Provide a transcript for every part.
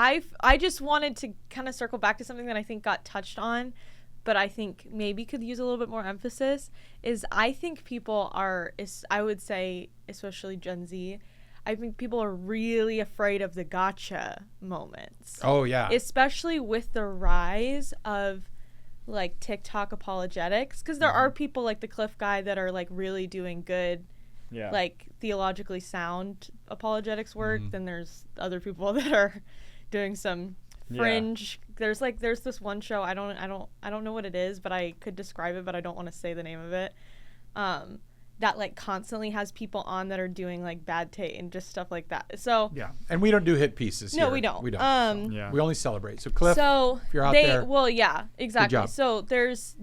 I just wanted to kind of circle back to something that I think got touched on, but I think maybe could use a little bit more emphasis, is I think people are, I would say, especially Gen Z, I think people are really afraid of the gotcha moments. Oh, yeah. Especially with the rise of, like, TikTok apologetics, because there are people like the Cliff guy that are, like, really doing good, like, theologically sound apologetics work. Then there's other people that are doing some fringe. There's this one show, I don't know what it is, but I could describe it, but I don't want to say the name of it. That like constantly has people on that are doing like bad taste and just stuff like that. So yeah, and we don't do hit pieces here. No, we don't. We don't. We only celebrate. So Cliff, if you're out there, well, yeah, exactly. Good job. So there's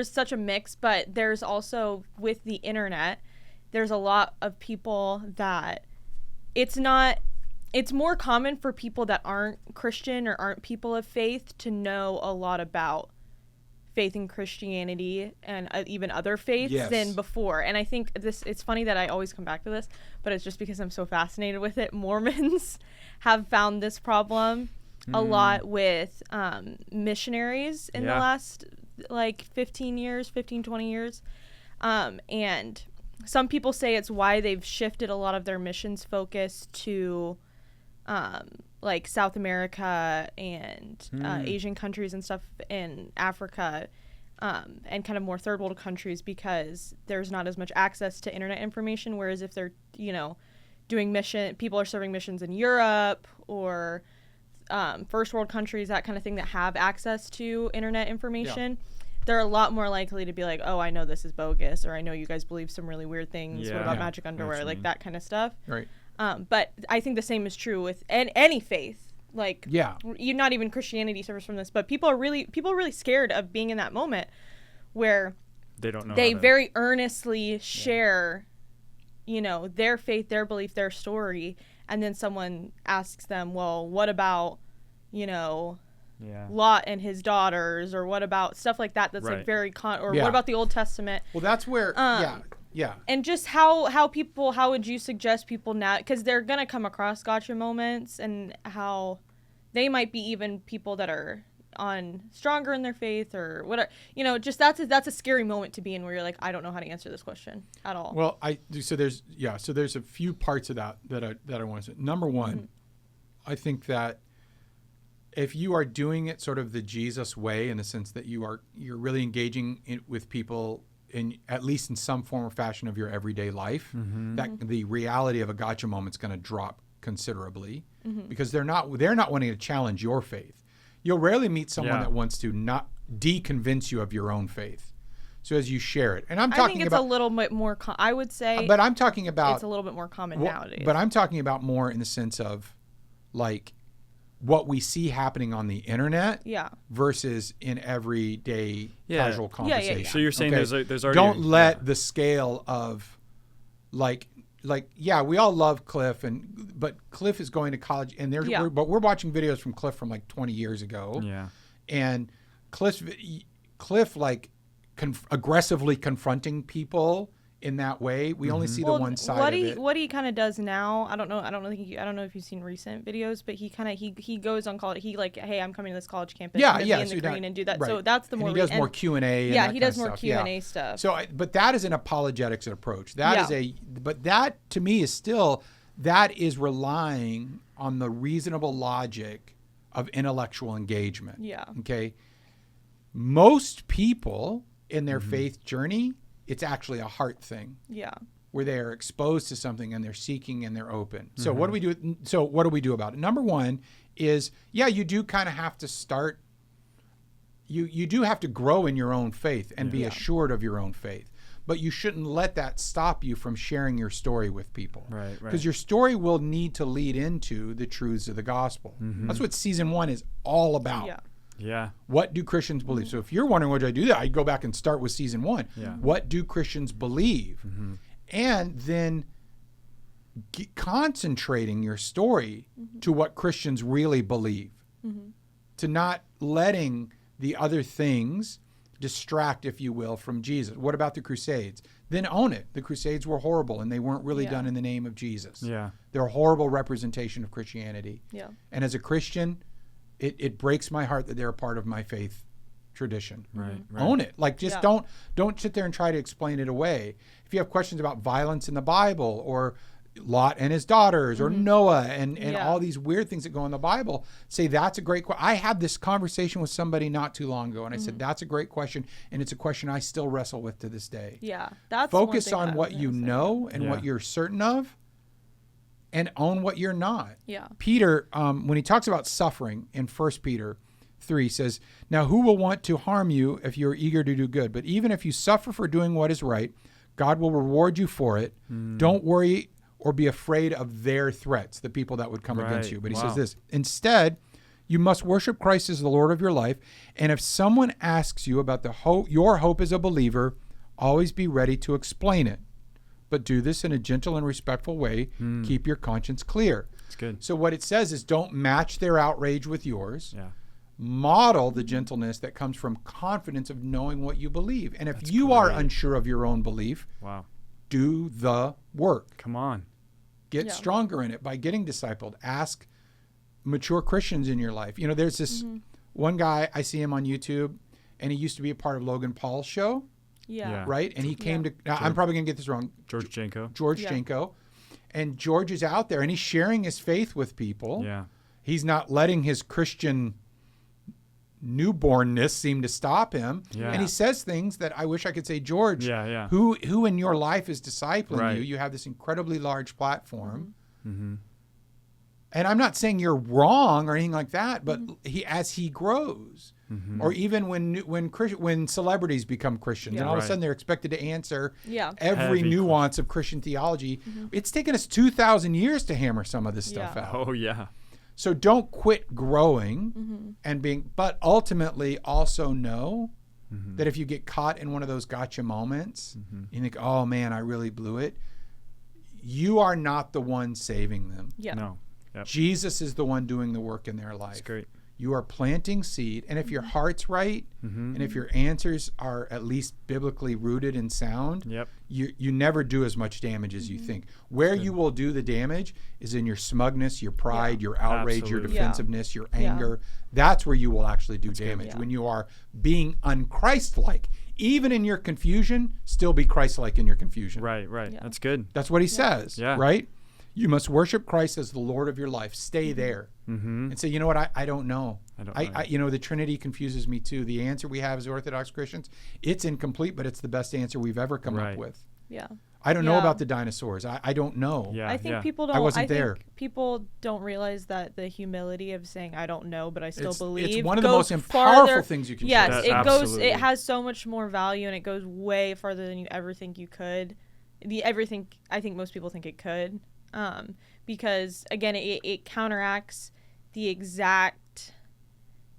such a mix, but there's also, with the internet, there's a lot of people that it's more common for people that aren't Christian or aren't people of faith to know a lot about faith in Christianity and even other faiths than before. And I think it's funny that I always come back to this, but it's just because I'm so fascinated with it. Mormons have found this problem a lot with missionaries in the last like 15, 20 years. And some people say it's why they've shifted a lot of their missions focus to like South America and Asian countries and stuff in Africa, and kind of more third world countries, because there's not as much access to internet information. Whereas if they're, doing people are serving missions in Europe or first world countries, that kind of thing, that have access to internet information, they're a lot more likely to be like, oh, I know this is bogus, or I know you guys believe some really weird things. What about magic underwear? Like that kind of stuff. Right. But I think the same is true with any faith. Like, you're not even Christianity suffers from this, but people are really scared of being in that moment where they don't know. They very earnestly share, their faith, their belief, their story, and then someone asks them, well, what about, Lot and his daughters, or what about stuff like that? That's like very what about the Old Testament? Well, that's where yeah. And just how would you suggest people now, because they're going to come across gotcha moments, and how they might be even people that are on stronger in their faith or whatever, just that's a scary moment to be in, where you're like, I don't know how to answer this question at all. Well, so there's a few parts of that I want to say. Number one, I think that if you are doing it sort of the Jesus way, in the sense that you're really engaging with people at least in some form or fashion of your everyday life, that the reality of a gotcha moment is going to drop considerably, because they're not wanting to challenge your faith. You'll rarely meet someone that wants to not deconvince you of your own faith. So as you share it, and I think it's a little bit more. I would say, but I'm talking about it's a little bit more common nowadays. But I'm talking about more in the sense of like what we see happening on the internet versus in everyday casual conversation. Yeah. So you're saying there's already... Don't let the scale of like we all love Cliff, but Cliff is going to college, and but we're watching videos from Cliff from like 20 years ago. Yeah. And Cliff like aggressively confronting people in that way. We only see the one side of it. What he kind of does now, I don't know if you've seen recent videos, but he goes on college. He like, hey, I'm coming to this college campus. Be in the green and do that. Right. So that's the more. And he does more Q&A. Yeah, he does more Q&A stuff. So, but that is an apologetics approach. But that to me is still, that is relying on the reasonable logic of intellectual engagement. Yeah. Okay. Most people in their faith journey, it's actually a heart thing. Yeah. Where they are exposed to something and they're seeking and they're open. So what do we do? So what do we do about it? Number one is, you do kind of have to start. You do have to grow in your own faith and be assured of your own faith. But you shouldn't let that stop you from sharing your story with people. Right. Because your story will need to lead into the truths of the gospel. That's what season 1 is all about. Yeah. Yeah. What do Christians believe? So if you're wondering, what do I do that? I go back and start with season 1. Yeah. What do Christians believe? And then concentrating your story to what Christians really believe. To not letting the other things distract, if you will, from Jesus. What about the Crusades? then own it. The Crusades were horrible, and they weren't really done in the name of Jesus. Yeah. They're a horrible representation of Christianity. Yeah. And as a Christian, it breaks my heart that they're a part of my faith tradition. Right. Own it. Like, just don't sit there and try to explain it away. If you have questions about violence in the Bible, or Lot and his daughters, or Noah and all these weird things that go in the Bible, say that's a great question. I had this conversation with somebody not too long ago, and I said, that's a great question, and it's a question I still wrestle with to this day. Yeah. That's Focus on what you know and what you're certain of, and own what you're not. Yeah. Peter, when he talks about suffering in 1 Peter 3, says, now who will want to harm you if you're eager to do good? But even if you suffer for doing what is right, God will reward you for it. Don't worry or be afraid of their threats, the people that would come against you. But he says this, instead, you must worship Christ as the Lord of your life. And if someone asks you about your hope as a believer, always be ready to explain it. But do this in a gentle and respectful way. Keep your conscience clear. That's good. So what it says is, don't match their outrage with yours. Yeah. Model the gentleness that comes from confidence of knowing what you believe. And if you are unsure of your own belief, do the work. Come on. Get stronger in it by getting discipled. Ask mature Christians in your life. You know, there's this one guy, I see him on YouTube, and he used to be a part of Logan Paul's show. Yeah. Right? And he came to, now, I'm probably going to get this wrong. George Janko. George Janko. And George is out there, and he's sharing his faith with people. Yeah. He's not letting his Christian newbornness seem to stop him. Yeah. And he says things that I wish I could say, George, who in your life is discipling you? You have this incredibly large platform. And I'm not saying you're wrong or anything like that, but as he grows, or even when celebrities become Christians, and all of a sudden they're expected to answer every Heavy nuance of Christian theology. It's taken us 2,000 years to hammer some of this stuff out. Oh, yeah. So don't quit growing but ultimately also know that if you get caught in one of those gotcha moments, you think, oh man, I really blew it. You are not the one saving them. Yeah. No. Yep. Jesus is the one doing the work in their life. That's great. You are planting seed. And if your heart's right, and if your answers are at least biblically rooted and sound, you never do as much damage as you think. Where you will do the damage is in your smugness, your pride, your outrage, your defensiveness, your anger. That's where you will actually do damage. When you are being unchristlike. Even in your confusion, still be Christ-like in your confusion. Right. That's good. That's what he says, right? You must worship Christ as the Lord of your life. Stay there and say, you know what? I don't know. You know, the Trinity confuses me too. The answer we have as Orthodox Christians, it's incomplete, but it's the best answer we've ever come up with. Yeah. I don't know about the dinosaurs. I don't know. I think people don't. I wasn't there. People don't realize that the humility of saying I don't know, but I still believe. It's one of the most powerful things you can. Yes, it goes. It has so much more value, and it goes way farther than you ever think you could. I think most people think it could. Because again, it counteracts the exact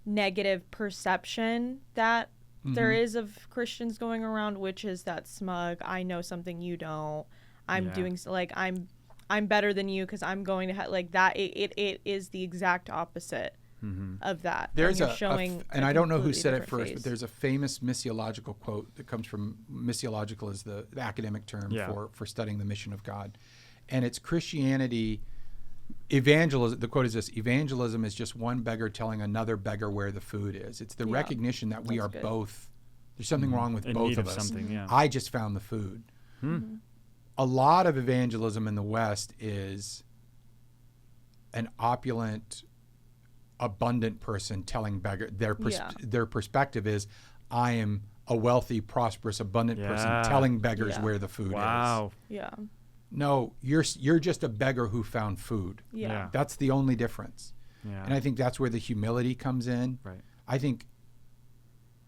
negative perception that there is of Christians going around, which is that smug, I know something you don't, I'm doing like I'm better than you because I'm going to like that. It is the exact opposite of that. There's and I don't know who said it first, but there's a famous missiological quote that comes from missiological is the academic term for studying the mission of God. And it's Christianity, evangelism. The quote is this: evangelism is just one beggar telling another beggar where the food is. It's the recognition that we are both. There's something wrong with both of us. I just found the food. A lot of evangelism in the West is an opulent, abundant person telling beggar. Their perspective is, I am a wealthy, prosperous, abundant person telling beggars where the food is. Yeah. No, you're just a beggar who found food. Yeah. That's the only difference. Yeah. And I think that's where the humility comes in. Right. I think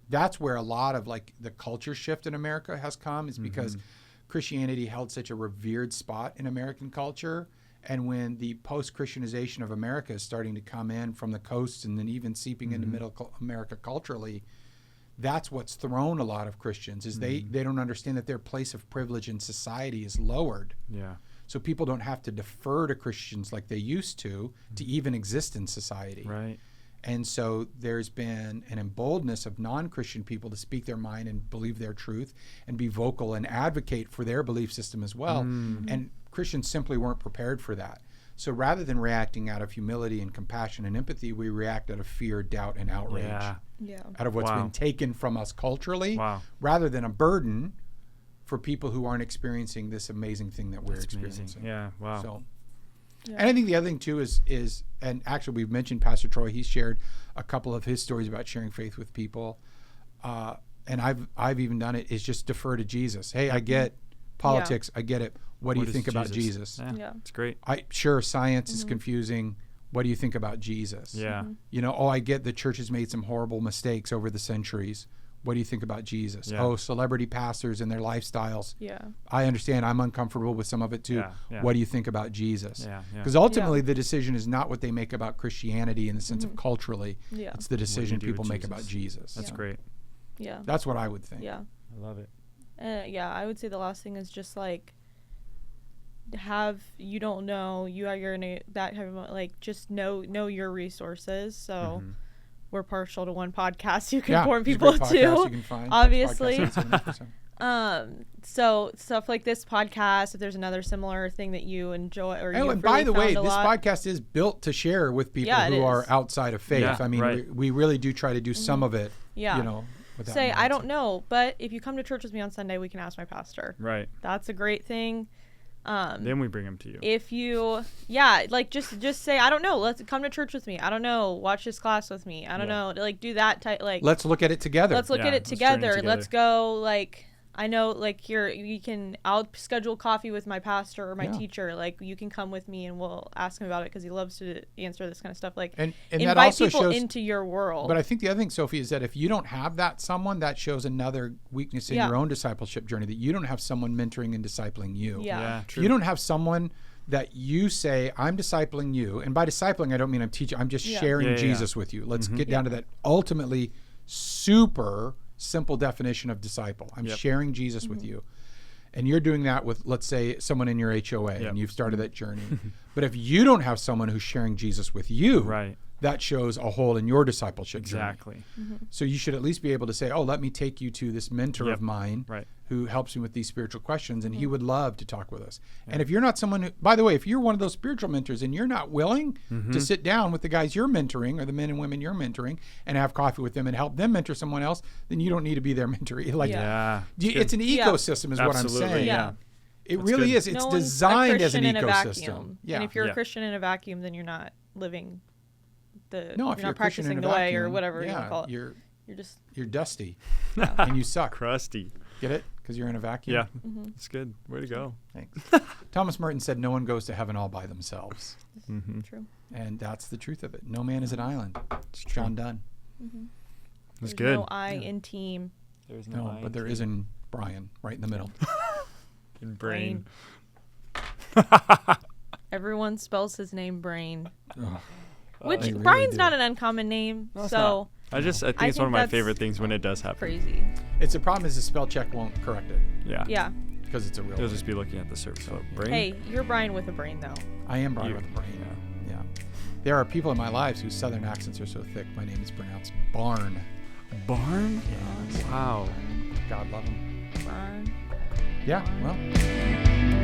that's where a lot of like the culture shift in America has come, is because Christianity held such a revered spot in American culture. And when the post-Christianization of America is starting to come in from the coasts and then even seeping into middle America culturally, that's what's thrown a lot of Christians, is they don't understand that their place of privilege in society is lowered. Yeah. So people don't have to defer to Christians like they used to even exist in society. Right. And so there's been an emboldeness of non-Christian people to speak their mind and believe their truth and be vocal and advocate for their belief system as well. And Christians simply weren't prepared for that. So rather than reacting out of humility and compassion and empathy, we react out of fear, doubt, and outrage. Out of what's been taken from us culturally, rather than a burden for people who aren't experiencing this amazing thing that we're experiencing. Yeah, wow. So, and I think the other thing too is, and actually we've mentioned Pastor Troy. He's shared a couple of his stories about sharing faith with people, and I've even done it. Is just defer to Jesus. Hey, I get politics. I get it. What do you think about Jesus? Yeah, it's great. Sure, science is confusing. What do you think about Jesus? Yeah. You know, I get the church has made some horrible mistakes over the centuries. What do you think about Jesus? Yeah. Oh, celebrity pastors and their lifestyles. Yeah. I understand. I'm uncomfortable with some of it too. Yeah. What do you think about Jesus? Yeah. Because ultimately the decision is not what they make about Christianity in the sense of culturally. Yeah. It's the decision people make about Jesus. That's great. Yeah. That's what I would think. Yeah. I love it. I would say the last thing is just like have you don't know you are your that type of like just know your resources. So we're partial to one podcast you can point people to. You can find obviously. So stuff like this podcast, if there's another similar thing that you enjoy or you and by the way, this podcast is built to share with people who are outside of faith. Yeah, I mean, we really do try to do some of it. Yeah. You know. Say I don't know, but if you come to church with me on Sunday, we can ask my pastor. Right. That's a great thing. Then we bring them to you. If you, like just say I don't know. Let's come to church with me. I don't know. Watch this class with me. I don't know. Like do that type. Like let's look at it together. Let's look at it together. Let's go. Like I know. Like I'll schedule coffee with my pastor or my teacher. Like you can come with me and we'll ask him about it because he loves to answer this kind of stuff. Like and invite that also people shows, into your world. But I think the other thing, Sophie, is that if you don't have someone, that shows another weakness in your own discipleship journey, that you don't have someone mentoring and discipling you. Yeah, true. You don't have someone that you say, I'm discipling you. And by discipling, I don't mean I'm teaching. I'm just sharing Jesus with you. Let's get down to that ultimately super simple definition of disciple. I'm sharing Jesus with you. And you're doing that with, let's say, someone in your HOA, and you've started that journey. But if you don't have someone who's sharing Jesus with you, that shows a hole in your discipleship journey. So you should at least be able to say, oh, let me take you to this mentor of mine who helps me with these spiritual questions, and he would love to talk with us. And if you're not someone who, by the way, if you're one of those spiritual mentors and you're not willing to sit down with the guys you're mentoring or the men and women you're mentoring and have coffee with them and help them mentor someone else, then you don't need to be their mentor. Like, it's an ecosystem is what I'm saying. It really is. It's designed as an ecosystem. And if you're a Christian in a vacuum, then you're not living if you're not practicing the way or whatever you want to call it. You're dusty and you suck. Crusty. Get it? Because you're in a vacuum? Yeah. It's good. Way to go. Thanks. Thomas Merton said no one goes to heaven all by themselves. True. And that's the truth of it. No man is an island. It's John Donne. That's good. No I in team. There's no I but there is in Brian, right in the middle. In brain. Everyone spells his name Brain. Which really Brian's not an uncommon name, so I think it's one of my favorite things when it does happen. Crazy. It's a problem is the spell check won't correct it. Yeah. Because it's a real. You'll just be looking at the surface of brain. Hey, you're Brian with a brain though. I am Brian with a brain. Yeah. There are people in my lives whose southern accents are so thick. My name is pronounced Barn. Barn? Yes. Wow. God love him. Barn. Yeah. Well.